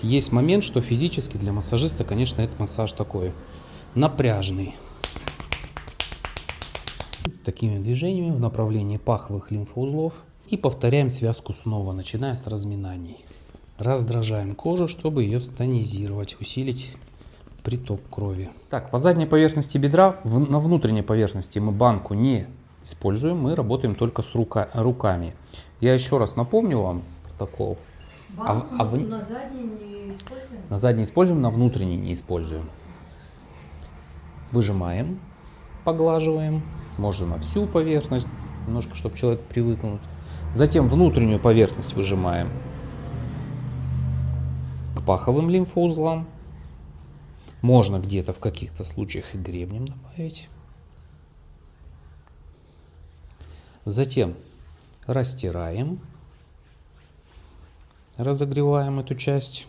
есть момент, что физически для массажиста, конечно, этот массаж такой напряжный. Такими движениями в направлении паховых лимфоузлов. И повторяем связку снова, начиная с разминаний. Раздражаем кожу, чтобы ее стонизировать, усилить приток крови. Так, по задней поверхности бедра, на внутренней поверхности мы банку не используем, мы работаем только с руками. Я еще раз напомню вам протокол. Банку на задней не используем? На задней используем, на внутренней не используем. Выжимаем, поглаживаем, можно на всю поверхность, немножко, чтобы человек привыкнул. Затем внутреннюю поверхность выжимаем к паховым лимфоузлам. Можно где-то в каких-то случаях и гребнем добавить. Затем растираем, разогреваем эту часть.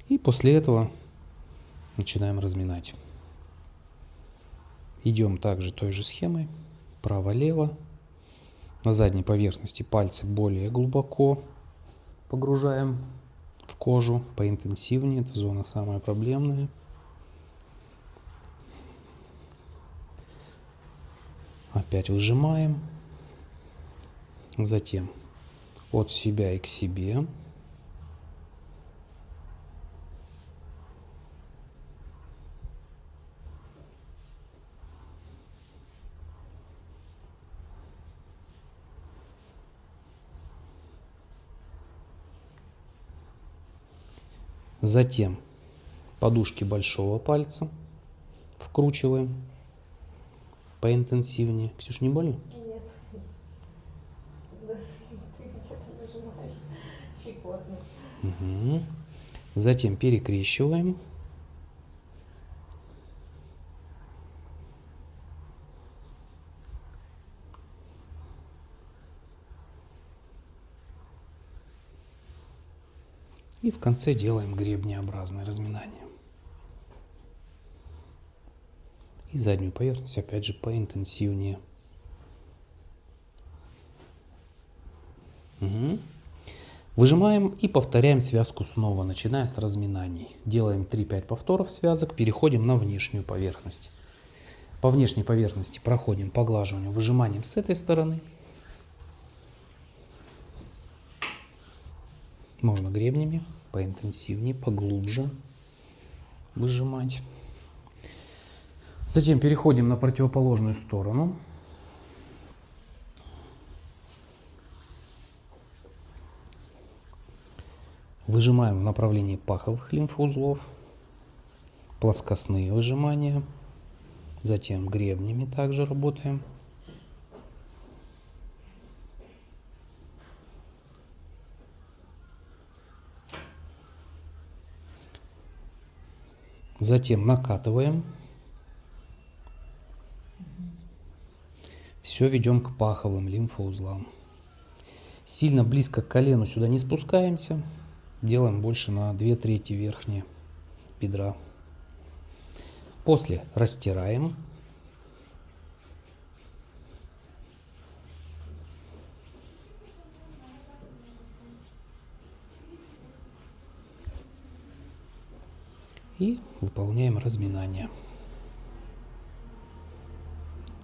И после этого начинаем разминать. Идем также той же схемой. Право-лево. На задней поверхности пальцы более глубоко погружаем в кожу, поинтенсивнее. Эта зона самая проблемная. Опять выжимаем. Затем от себя и к себе. Затем подушки большого пальца вкручиваем поинтенсивнее. Ксюш, не больно? Нет. Ты где-то нажимаешь щекотно. Угу. Затем перекрещиваем. И в конце делаем гребнеобразное разминание. И заднюю поверхность опять же поинтенсивнее. Угу. Выжимаем и повторяем связку снова, начиная с разминаний. Делаем 3-5 повторов связок, переходим на внешнюю поверхность. По внешней поверхности проходим поглаживанием, выжиманием с этой стороны. Можно гребнями, поинтенсивнее, поглубже выжимать. Затем переходим на противоположную сторону. Выжимаем в направлении паховых лимфоузлов. Плоскостные выжимания. Затем гребнями также работаем. Затем накатываем. Все ведем к паховым лимфоузлам. Сильно близко к колену сюда не спускаемся. Делаем больше на 2/3 верхние бедра. После растираем. И выполняем разминание.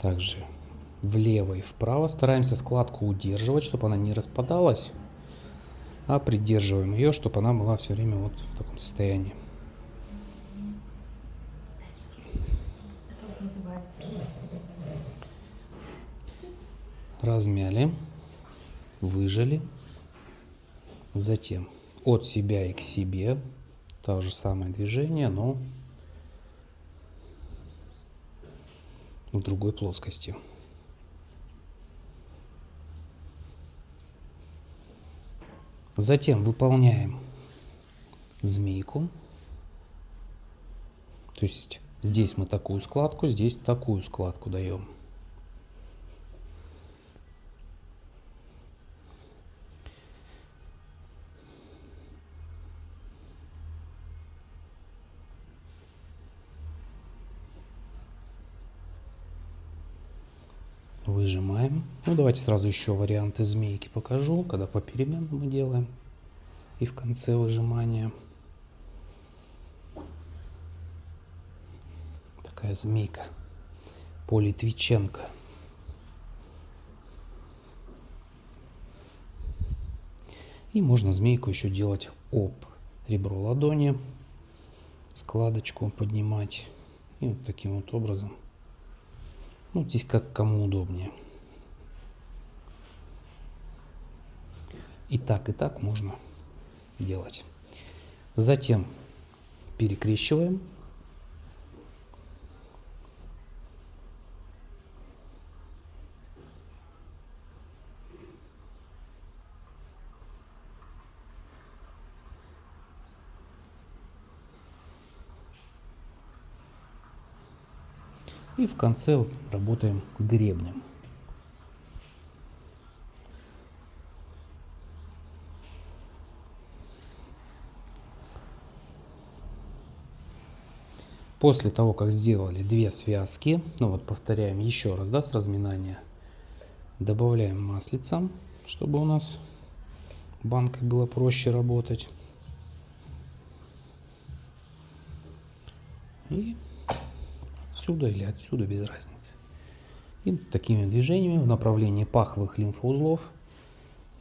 Также влево и вправо стараемся складку удерживать, чтобы она не распадалась, а придерживаем ее, чтобы она была все время вот в таком состоянии. Как называется? Размяли, выжали. Затем от себя и к себе. То же самое движение, но в другой плоскости. Затем выполняем змейку. То есть здесь мы такую складку, здесь такую складку даем. Выжимаем. Ну, давайте сразу еще варианты змейки покажу, когда попеременно мы делаем. И в конце выжимания. Такая змейка по Литвиченко. И можно змейку еще делать об ребро ладони, складочку поднимать. И вот таким вот образом. Ну, здесь как кому удобнее. И так можно делать. Затем перекрещиваем. И в конце работаем гребнем. После того, как сделали 2 связки, ну вот повторяем еще раз, да, с разминания, добавляем маслица, чтобы у нас банкой было проще работать. И отсюда или отсюда, без разницы. И такими движениями в направлении паховых лимфоузлов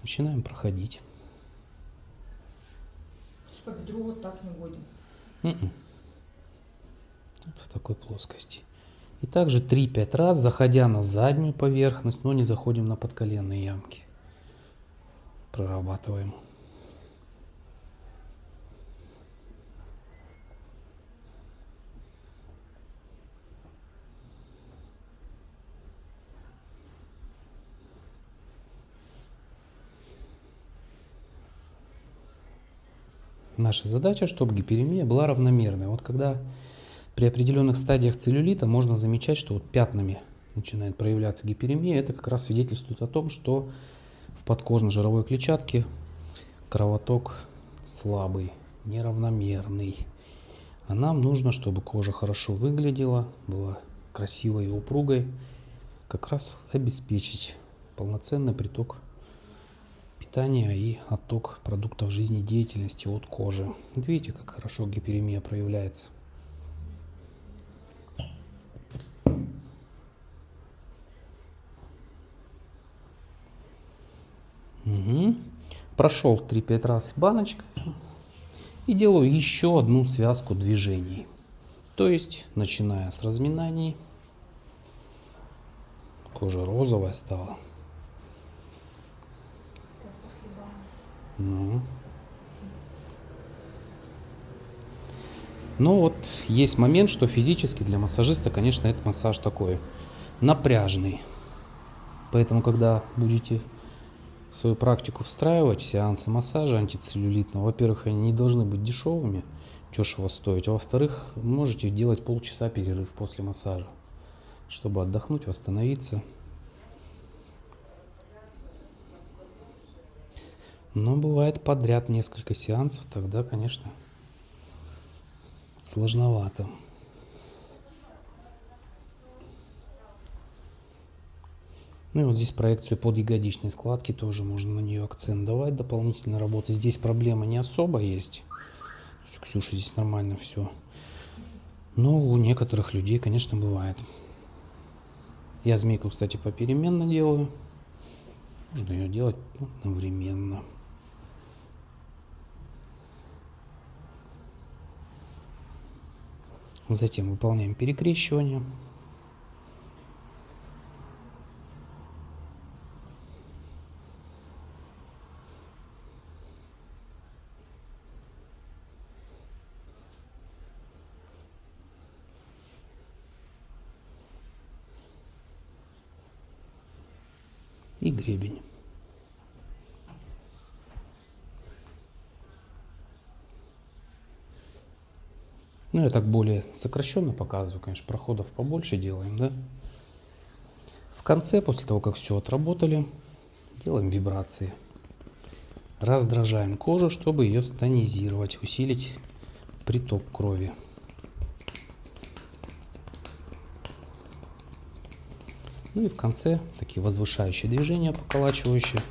начинаем проходить. По бедру вот так не будем. Вот в такой плоскости. И также 3-5 раз, заходя на заднюю поверхность, но не заходим на подколенные ямки. Прорабатываем. Наша задача, чтобы гиперемия была равномерной. Вот когда при определенных стадиях целлюлита можно замечать, что вот пятнами начинает проявляться гиперемия, это как раз свидетельствует о том, что в подкожно-жировой клетчатке кровоток слабый, неравномерный. А нам нужно, чтобы кожа хорошо выглядела, была красивой и упругой, как раз обеспечить полноценный приток питания и отток продуктов жизнедеятельности от кожи. Вот видите, как хорошо гиперемия проявляется. Угу. Прошел 3-5 раз баночкой и делаю еще одну связку движений. То есть, начиная с разминаний, кожа розовая стала. Ну. Но вот есть момент, что физически для массажиста, конечно, этот массаж такой напряжный. Поэтому, когда будете в свою практику встраивать сеансы массажа антицеллюлитного, во-первых, они не должны быть дешевыми, дешево стоить, а во-вторых, можете делать полчаса перерыв после массажа, чтобы отдохнуть, восстановиться. Но бывает подряд несколько сеансов, тогда, конечно, сложновато. Ну и вот здесь проекцию под ягодичной складки тоже можно на нее акцент давать, дополнительно работать. Здесь проблема не особо есть. У Ксюши здесь нормально все. Но у некоторых людей, конечно, бывает. Я змейку, кстати, попеременно делаю. Можно ее делать одновременно. Затем выполняем перекрещивание. И гребень. Ну, я так более сокращенно показываю, конечно, проходов побольше делаем, да. В конце, после того, как все отработали, делаем вибрации. Раздражаем кожу, чтобы ее стонизировать, усилить приток крови. Ну и в конце такие возвышающие движения, поколачивающие.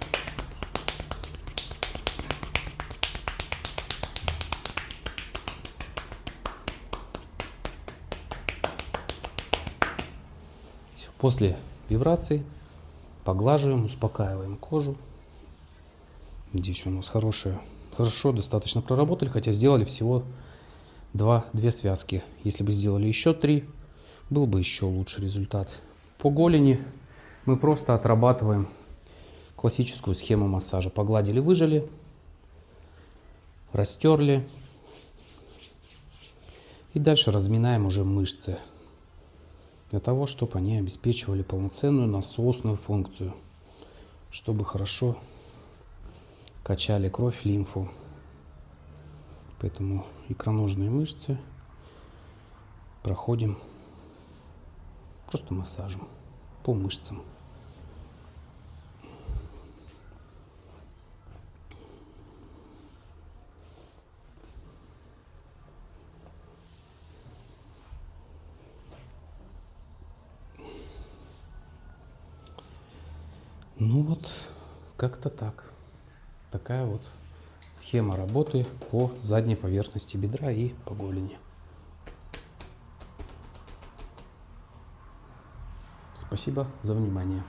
Всё. После вибраций поглаживаем, успокаиваем кожу. Здесь у нас хорошо достаточно проработали, хотя сделали всего две связки. Если бы сделали еще 3, был бы еще лучший результат. По голени мы просто отрабатываем классическую схему массажа. Погладили, выжали, растерли. И дальше разминаем уже мышцы, для того, чтобы они обеспечивали полноценную насосную функцию, чтобы хорошо качали кровь, лимфу. Поэтому икроножные мышцы проходим просто массажем по мышцам. Ну вот, как-то так. Такая вот схема работы по задней поверхности бедра и по голени. Спасибо за внимание.